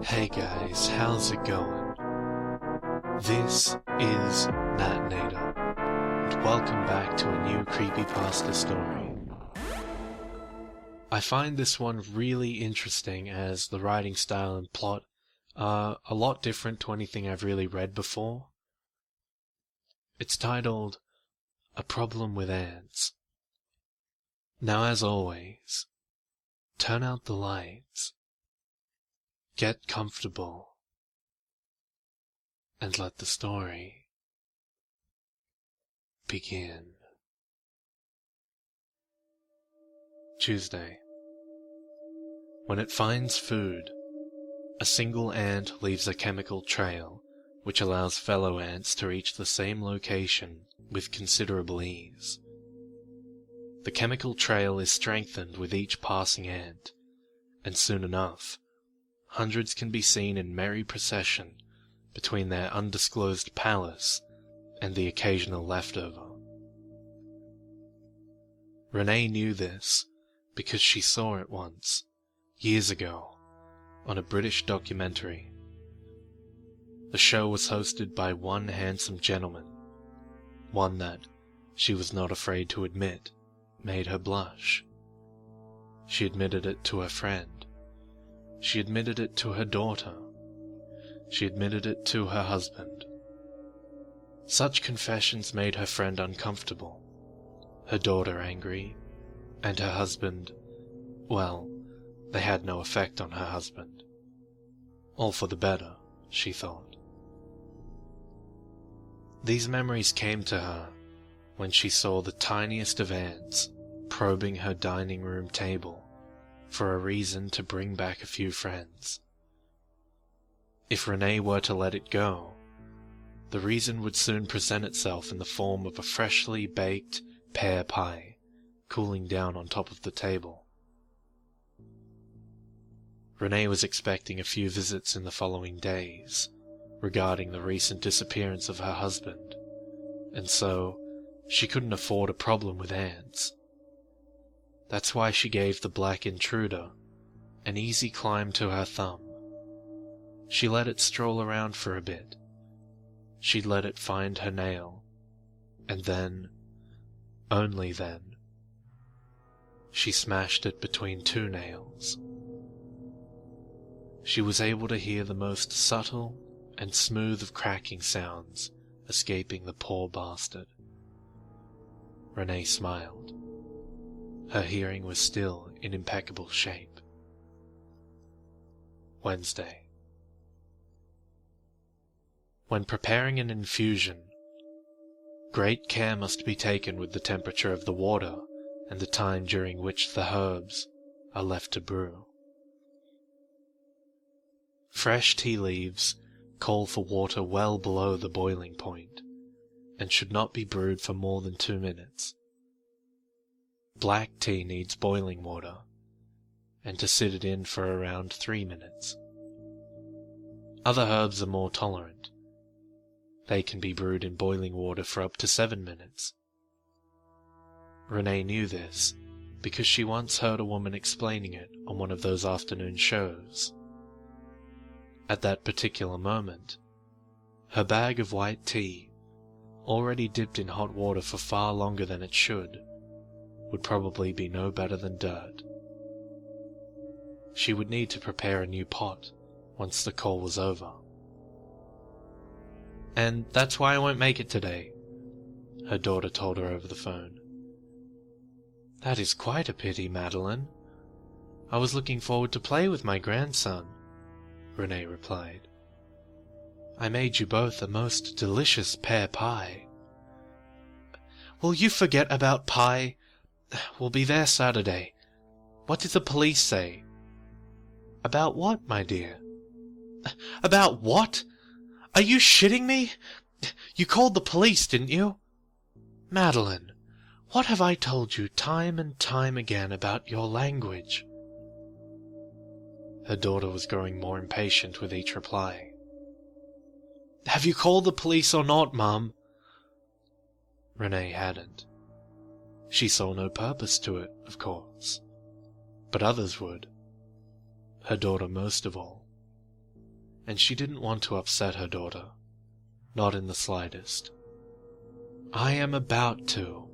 Hey guys, how's it going? This is Natnator, and welcome back to a new Creepypasta story. I find this one really interesting as the writing style and plot are a lot different to anything I've really read before. It's titled, A Problem with Ants. Now as always, turn out the lights, get comfortable, and let the story begin. Tuesday. When it finds food, a single ant leaves a chemical trail which allows fellow ants to reach the same location with considerable ease. The chemical trail is strengthened with each passing ant, and soon enough, hundreds can be seen in merry procession between their undisclosed palace and the occasional leftover. Renee knew this because she saw it once, years ago, on a British documentary. The show was hosted by one handsome gentleman, one that, she was not afraid to admit, made her blush. She admitted it to her friend. She admitted it to her daughter. She admitted it to her husband. Such confessions made her friend uncomfortable, her daughter angry, and her husband, well, they had no effect on her husband. All for the better, she thought. These memories came to her when she saw the tiniest of ants probing her dining room table for a reason to bring back a few friends. If Renee were to let it go, the reason would soon present itself in the form of a freshly baked pear pie cooling down on top of the table. Renee was expecting a few visits in the following days regarding the recent disappearance of her husband, and so she couldn't afford a problem with ants. That's why she gave the black intruder an easy climb to her thumb. She let it stroll around for a bit. She'd let it find her nail, and then, only then, she smashed it between two nails. She was able to hear the most subtle and smooth of cracking sounds escaping the poor bastard. Renee smiled. Her hearing was still in impeccable shape. Wednesday. When preparing an infusion, great care must be taken with the temperature of the water and the time during which the herbs are left to brew. Fresh tea leaves call for water well below the boiling point, and should not be brewed for more than 2 minutes. Black tea needs boiling water, and to sit it in for around 3 minutes. Other herbs are more tolerant. They can be brewed in boiling water for up to 7 minutes. Renee knew this because she once heard a woman explaining it on one of those afternoon shows. At that particular moment, her bag of white tea, already dipped in hot water for far longer than it should, would probably be no better than dirt. She would need to prepare a new pot once the call was over. "And that's why I won't make it today," her daughter told her over the phone. "That is quite a pity, Madeline. I was looking forward to play with my grandson," Renee replied. "I made you both a most delicious pear pie." "Will you forget about pie? We'll be there Saturday. What did the police say?" "About what, my dear?" "About what? Are you shitting me? You called the police, didn't you?" "Madeline, what have I told you time and time again about your language?" Her daughter was growing more impatient with each reply. "Have you called the police or not, Mum?" Renee hadn't. She saw no purpose to it, of course, but others would. Her daughter most of all. and she didn't want to upset her daughter, not in the slightest. "I am about to.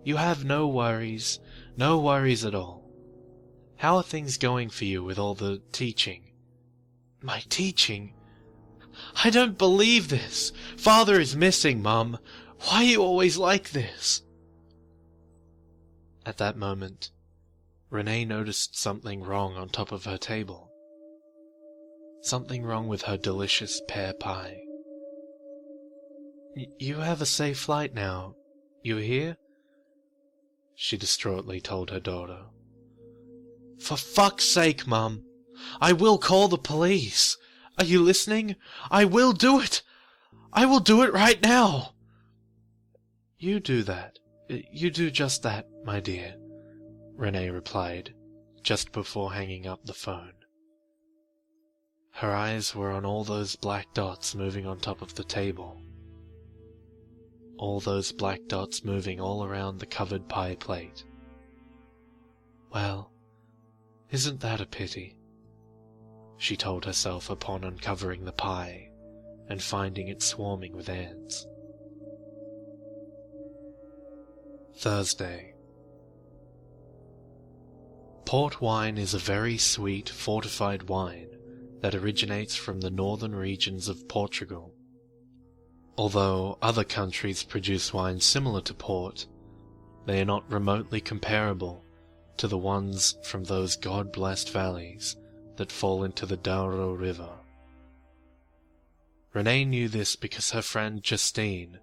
You have no worries at all. How are things going for you with all the teaching?" "My teaching? I don't believe this! Father is missing, Mum! Why are you always like this?" At that moment, Renee noticed something wrong on top of her table. Something wrong with her delicious pear pie. You have a safe flight now. You hear?" she distraughtly told her daughter. "For fuck's sake, Mum! I will call the police! Are you listening? I will do it! I will do it right now!" "You do that. You do just that, my dear," Renee replied, just before hanging up the phone. Her eyes were on all those black dots moving on top of the table. All those black dots moving all around the covered pie plate. "Well, isn't that a pity?" she told herself upon uncovering the pie and finding it swarming with ants. Thursday. Port wine is a very sweet, fortified wine that originates from the northern regions of Portugal. Although other countries produce wines similar to port, they are not remotely comparable to the ones from those God-blessed valleys that fall into the Douro River. Renee knew this because her friend Justine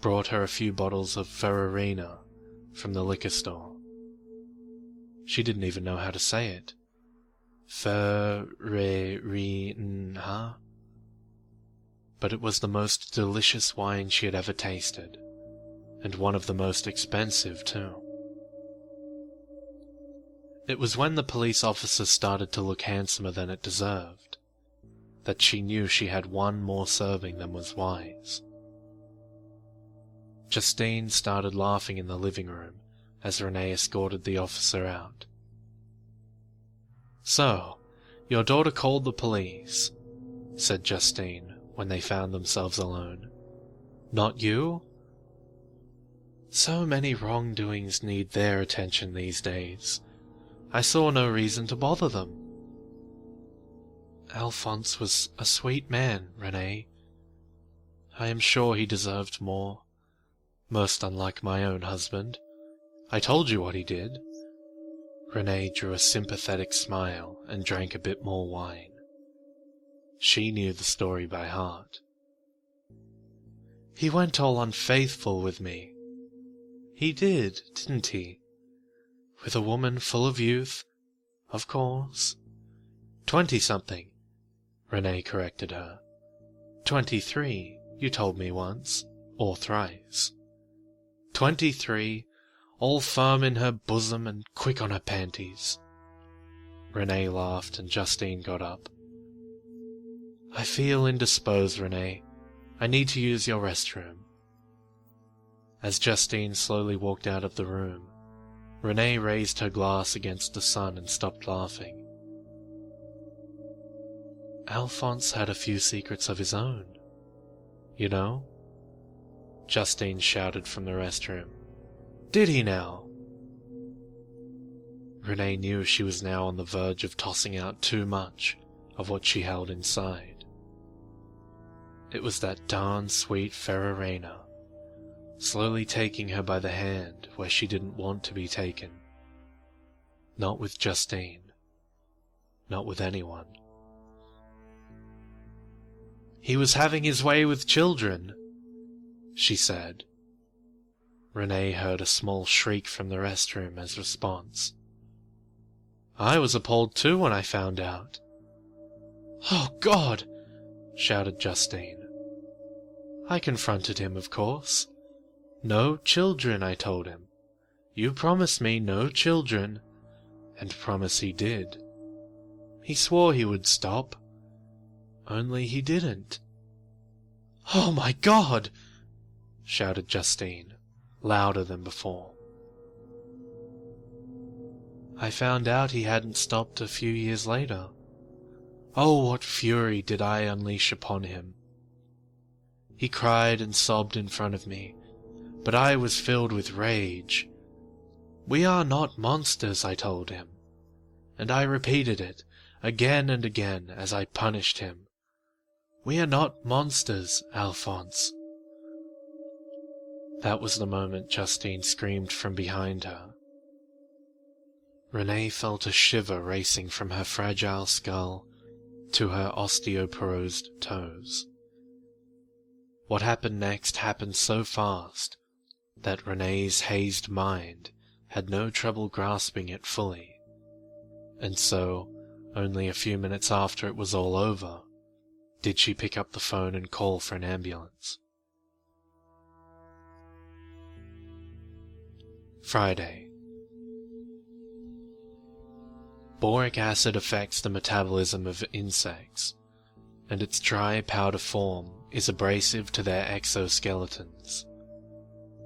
brought her a few bottles of Ferrarina from the liquor store. She didn't even know how to say it. Ferrarina? But it was the most delicious wine she had ever tasted, and one of the most expensive, too. It was when the police officer started to look handsomer than it deserved that she knew she had one more serving than was wise. Justine started laughing in the living room as Renee escorted the officer out. "So, your daughter called the police," said Justine when they found themselves alone. "Not you?" "So many wrongdoings need their attention these days. I saw no reason to bother them." "Alphonse was a sweet man, Renee. I am sure he deserved more. Most unlike my own husband. I told you what he did." Renee drew a sympathetic smile and drank a bit more wine. She knew the story by heart. "He went all unfaithful with me." "He did, didn't he? With a woman full of youth, of course." 20-something, Renee corrected her. 23, you told me once, or thrice. 23, all firm in her bosom and quick on her panties. Renee laughed and Justine got up. "I feel indisposed, Renee. I need to use your restroom." As Justine slowly walked out of the room, Renee raised her glass against the sun and stopped laughing. "Alphonse had a few secrets of his own, you know?" Justine shouted from the restroom. "Did he now?" Renee knew she was now on the verge of tossing out too much of what she held inside. It was that darn sweet Ferrarina, slowly taking her by the hand where she didn't want to be taken. Not with Justine. Not with anyone. "He was having his way with children," she said. Renee heard a small shriek from the restroom as response. "I was appalled too when I found out." "Oh, God!" shouted Justine. "I confronted him, of course. No children, I told him. You promised me no children, and promise he did. He swore he would stop. Only he didn't." "Oh my God!" shouted Justine, louder than before. "I found out he hadn't stopped a few years later. Oh, what fury did I unleash upon him! He cried and sobbed in front of me, but I was filled with rage. "We are not monsters," I told him, and I repeated it again and again as I punished him. "We are not monsters, Alphonse." That was the moment Justine screamed from behind her. Renee felt a shiver racing from her fragile skull to her osteoporosed toes. What happened next happened so fast that Renee's hazed mind had no trouble grasping it fully, and so, only a few minutes after it was all over, did she pick up the phone and call for an ambulance. Friday. Boric acid affects the metabolism of insects, and its dry powder form is abrasive to their exoskeletons.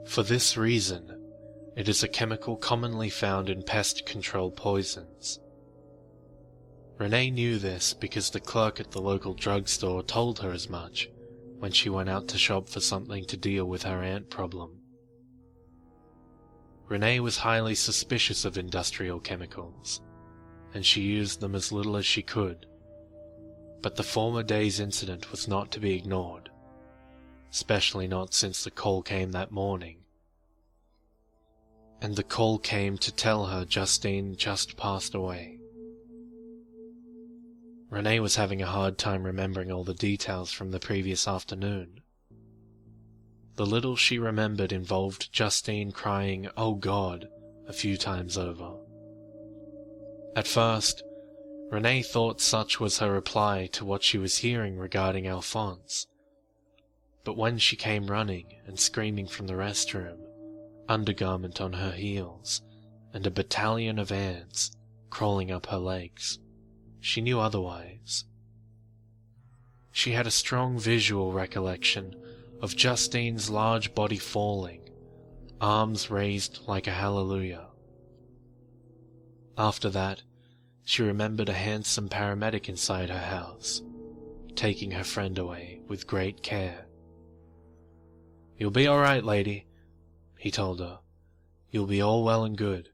For this reason, it is a chemical commonly found in pest control poisons. Renee knew this because the clerk at the local drugstore told her as much when she went out to shop for something to deal with her ant problem. Renee was highly suspicious of industrial chemicals, and she used them as little as she could. But the former day's incident was not to be ignored, especially not since the call came that morning. And the call came to tell her Justine just passed away. Renee was having a hard time remembering all the details from the previous afternoon. The little she remembered involved Justine crying, "Oh God," a few times over. At first, Renee thought such was her reply to what she was hearing regarding Alphonse. But when she came running and screaming from the restroom, undergarment on her heels, and a battalion of ants crawling up her legs, she knew otherwise. She had a strong visual recollection of Justine's large body falling, arms raised like a hallelujah. After that, she remembered a handsome paramedic inside her house, taking her friend away with great care. "You'll be all right, lady," he told her. "You'll be all well and good."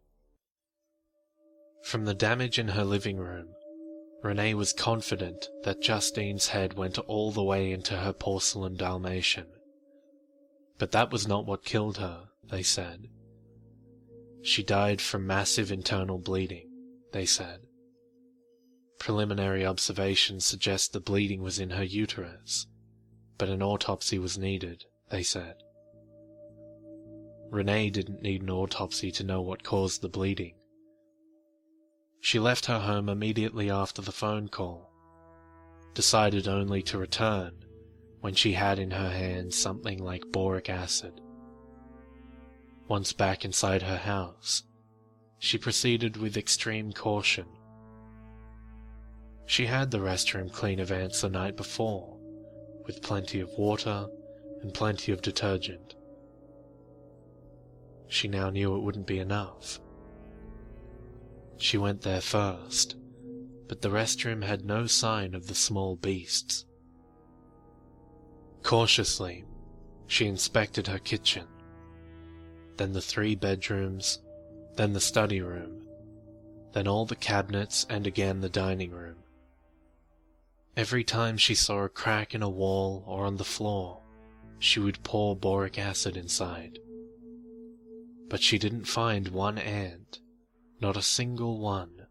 From the damage in her living room, Renee was confident that Justine's head went all the way into her porcelain Dalmatian. But that was not what killed her, they said. She died from massive internal bleeding, they said. Preliminary observations suggest the bleeding was in her uterus, but an autopsy was needed, they said. Renee didn't need an autopsy to know what caused the bleeding. She left her home immediately after the phone call, decided only to return when she had in her hands something like boric acid. Once back inside her house, she proceeded with extreme caution. She had the restroom clean of ants the night before, with plenty of water and plenty of detergent. She now knew it wouldn't be enough. She went there first, but the restroom had no sign of the small beasts. Cautiously, she inspected her kitchen, then the 3 bedrooms, then the study room, then all the cabinets and again the dining room. Every time she saw a crack in a wall or on the floor, she would pour boric acid inside. But she didn't find one ant. Not a single one.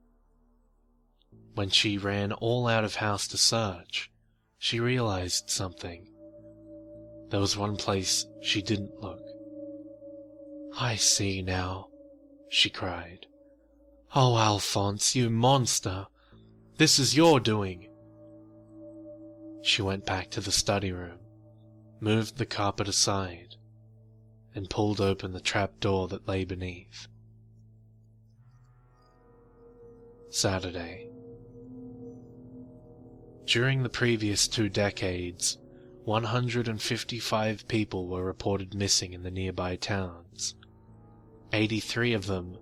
When she ran all out of house to search, she realized something. There was one place she didn't look. "I see now," she cried. "Oh, Alphonse, you monster! This is your doing!" She went back to the study room, moved the carpet aside, and pulled open the trap door that lay beneath. Saturday. During the previous 2 decades, 155 people were reported missing in the nearby towns. 83 of them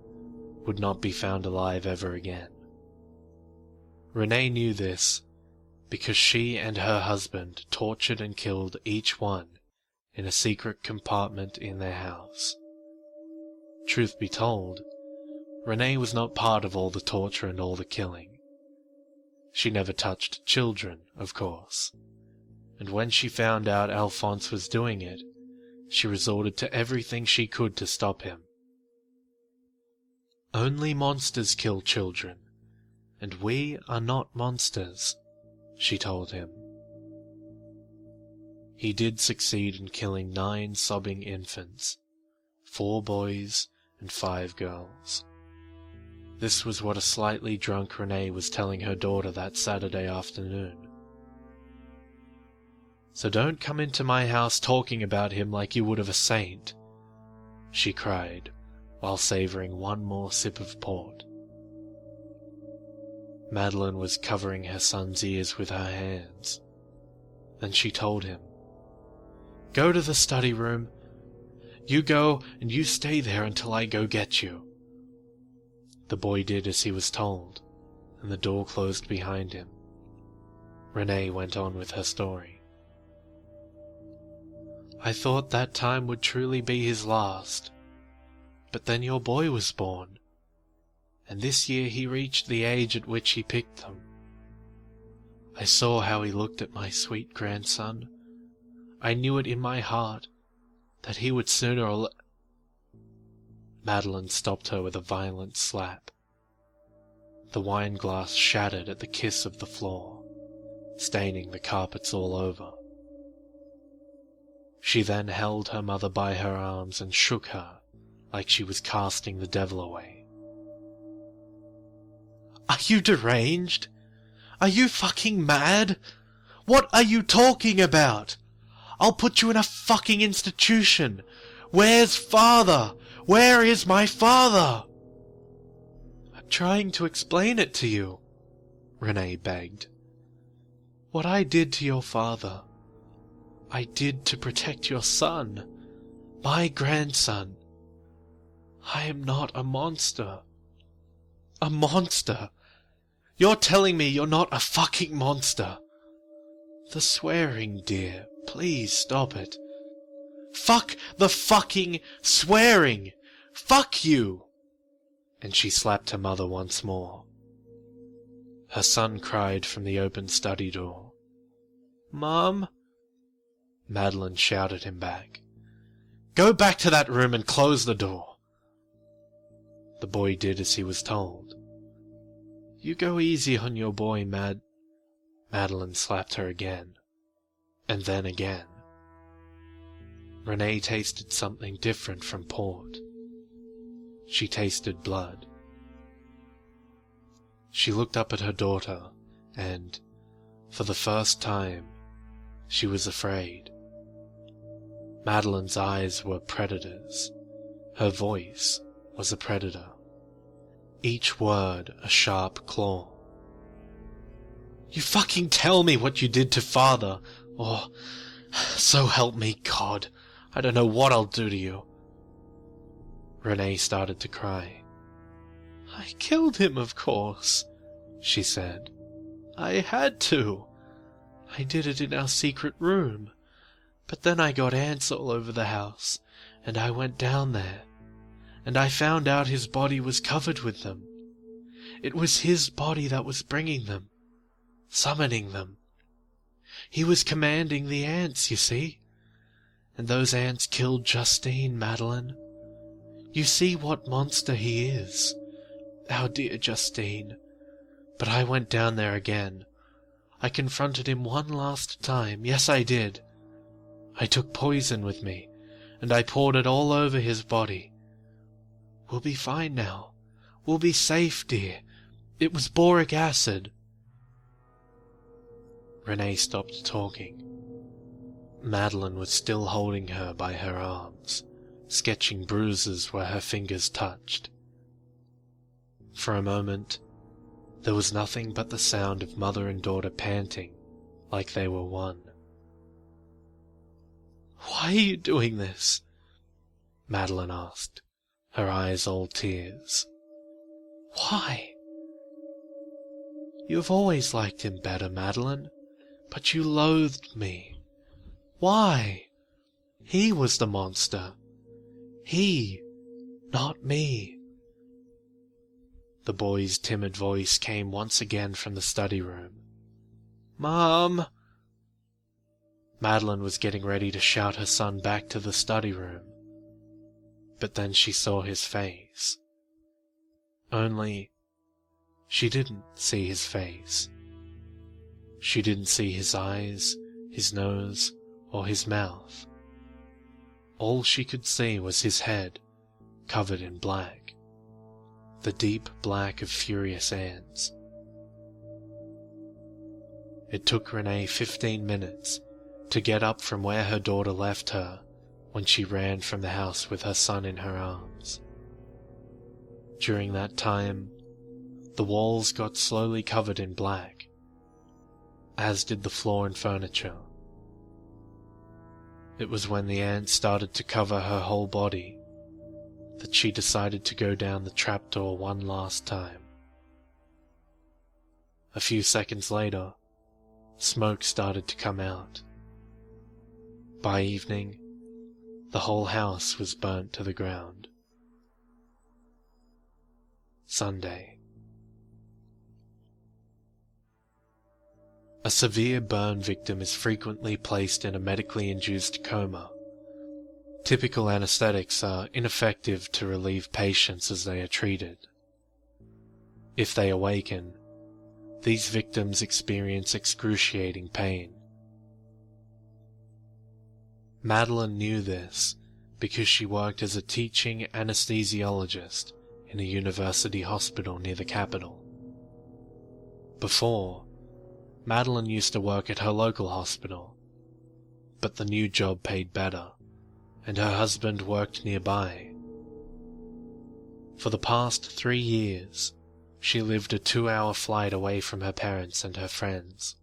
would not be found alive ever again. Renee knew this because she and her husband tortured and killed each one in a secret compartment in their house. Truth be told, Renee was not part of all the torture and all the killing. She never touched children, of course, and when she found out Alphonse was doing it, she resorted to everything she could to stop him. Only monsters kill children, and we are not monsters, she told him. He did succeed in killing 9 sobbing infants, 4 boys and 5 girls. This was what a slightly drunk Renee was telling her daughter that Saturday afternoon. "So don't come into my house talking about him like you would of a saint," she cried, while savouring one more sip of port. Madeline was covering her son's ears with her hands. Then she told him, "Go to the study room. You go and you stay there until I go get you." The boy did as he was told, and the door closed behind him. Renee went on with her story. "I thought that time would truly be his last, but then your boy was born, and this year he reached the age at which he picked them. I saw how he looked at my sweet grandson. I knew it in my heart that he would sooner or Madeline stopped her with a violent slap. The wine glass shattered at the kiss of the floor, staining the carpets all over. She then held her mother by her arms and shook her like she was casting the devil away. "Are you deranged? Are you fucking mad? What are you talking about? I'll put you in a fucking institution. Where's father? Where is my father?" "I'm trying to explain it to you," Renee begged. "What I did to your father, I did to protect your son, my grandson. I am not a monster." "A monster? You're telling me you're not a fucking monster?" "The swearing, dear. Please stop it." "Fuck the fucking swearing! Fuck you!" And she slapped her mother once more. Her son cried from the open study door. "Mom?" Madeline shouted him back. "Go back to that room and close the door." The boy did as he was told. "You go easy on your boy, Madeline slapped her again, and then again. Renee tasted something different from port. She tasted blood. She looked up at her daughter, and, for the first time, she was afraid. Madeline's eyes were predators. Her voice was a predator. Each word a sharp claw. "You fucking tell me what you did to father, or so help me God, I don't know what I'll do to you." Renee started to cry. "I killed him, of course," she said. "I had to. I did it in our secret room. But then I got ants all over the house, and I went down there, and I found out his body was covered with them. It was his body that was bringing them, summoning them. He was commanding the ants, you see. And those ants killed Justine, Madeline. You see what monster he is, our dear Justine. But I went down there again. I confronted him one last time. Yes, I did. I took poison with me, and I poured it all over his body. We'll be fine now. We'll be safe, dear. It was boric acid." Renee stopped talking. Madeline was still holding her by her arms, sketching bruises where her fingers touched. For a moment, there was nothing but the sound of mother and daughter panting, like they were one. "Why are you doing this?" Madeline asked, her eyes all tears. "Why?" "You've always liked him better, Madeline. But you loathed me. Why? He was the monster. He, not me. The boy's timid voice came once again from the study room. Mom! Madeline was getting ready to shout her son back to the study room, but then she saw his face. Only, she didn't see his face. She didn't see his eyes, his nose, or his mouth. All she could see was his head, covered in black, the deep black of furious ants. It took Renee 15 minutes to get up from where her daughter left her when she ran from the house with her son in her arms. During that time, the walls got slowly covered in black, as did the floor and furniture. It was when the ants started to cover her whole body that she decided to go down the trapdoor one last time. A few seconds later, smoke started to come out. By evening, the whole house was burnt to the ground. Sunday. A severe burn victim is frequently placed in a medically induced coma. Typical anesthetics are ineffective to relieve patients as they are treated. If they awaken, these victims experience excruciating pain. Madeline knew this because she worked as a teaching anesthesiologist in a university hospital near the capital. Before, Madeline used to work at her local hospital, but the new job paid better, and her husband worked nearby. For the past 3 years, she lived a 2-hour flight away from her parents and her friends.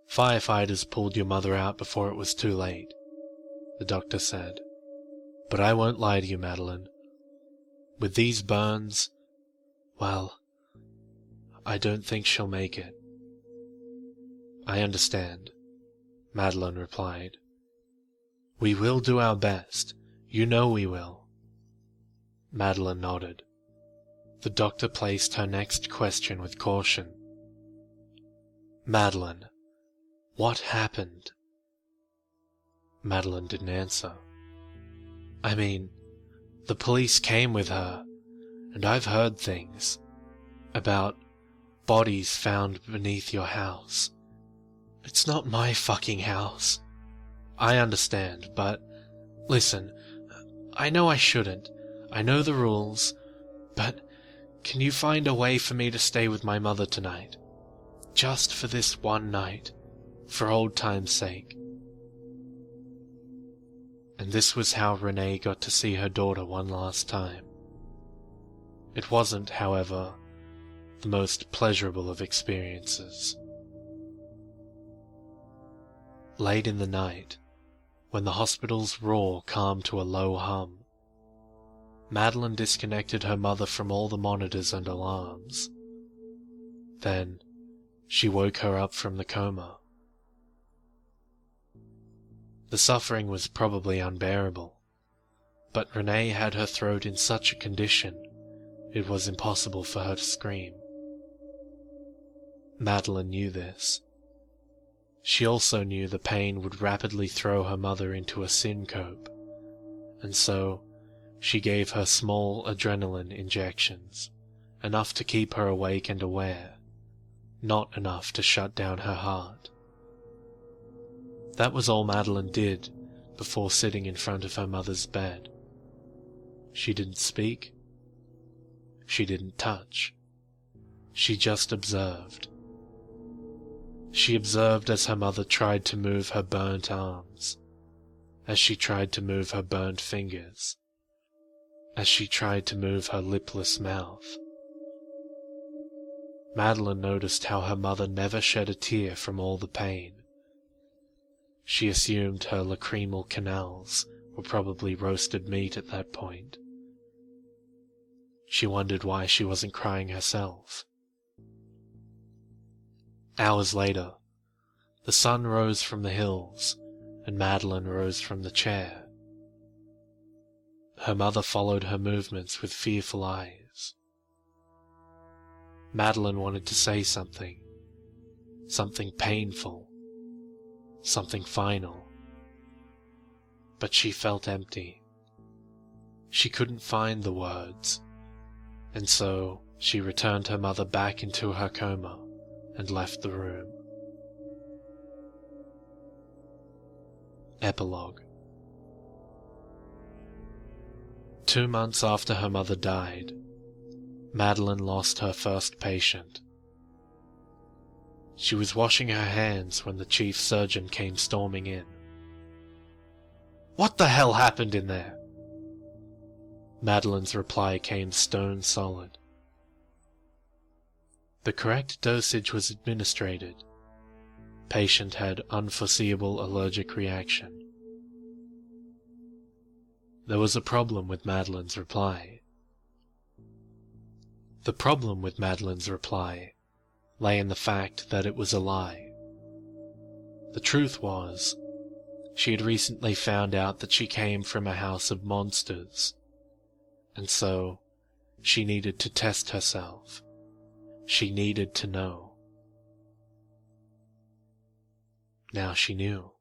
Firefighters pulled your mother out before it was too late, the doctor said. But I won't lie to you, Madeline. With these burns, well, I don't think she'll make it. I understand, Madeline replied. We will do our best. You know we will. Madeline nodded. The doctor placed her next question with caution. Madeline, what happened? Madeline didn't answer. I mean, the police came with her, and I've heard things about bodies found beneath your house. It's not my fucking house. I understand, but listen, I know I shouldn't. I know the rules, but can you find a way for me to stay with my mother tonight? Just for this one night, for old time's sake. And this was how Renee got to see her daughter one last time. It wasn't, however, the most pleasurable of experiences. Late in the night, when the hospital's roar calmed to a low hum, Madeline disconnected her mother from all the monitors and alarms. Then, she woke her up from the coma. The suffering was probably unbearable, but Renee had her throat in such a condition it was impossible for her to scream. Madeline knew this. She also knew the pain would rapidly throw her mother into a syncope, and so she gave her small adrenaline injections, enough to keep her awake and aware, not enough to shut down her heart. That was all Madeline did before sitting in front of her mother's bed. She didn't speak. She didn't touch. She just observed. She observed as her mother tried to move her burnt arms, as she tried to move her burnt fingers, as she tried to move her lipless mouth. Madeline noticed how her mother never shed a tear from all the pain. She assumed her lacrimal canals were probably roasted meat at that point. She wondered why she wasn't crying herself. Hours later, the sun rose from the hills, and Madeline rose from the chair. Her mother followed her movements with fearful eyes. Madeline wanted to say something painful, something final, but she felt empty. She couldn't find the words, and so she returned her mother back into her coma and left the room. Epilogue. 2 months after her mother died, Madeline lost her first patient. She was washing her hands when the chief surgeon came storming in. "What the hell happened in there?" Madeline's reply came stone solid. The correct dosage was administered. Patient had unforeseeable allergic reaction. There was a problem with Madeline's reply. The problem with Madeline's reply lay in the fact that it was a lie. The truth was, she had recently found out that she came from a house of monsters, and so she needed to test herself. She needed to know. Now she knew.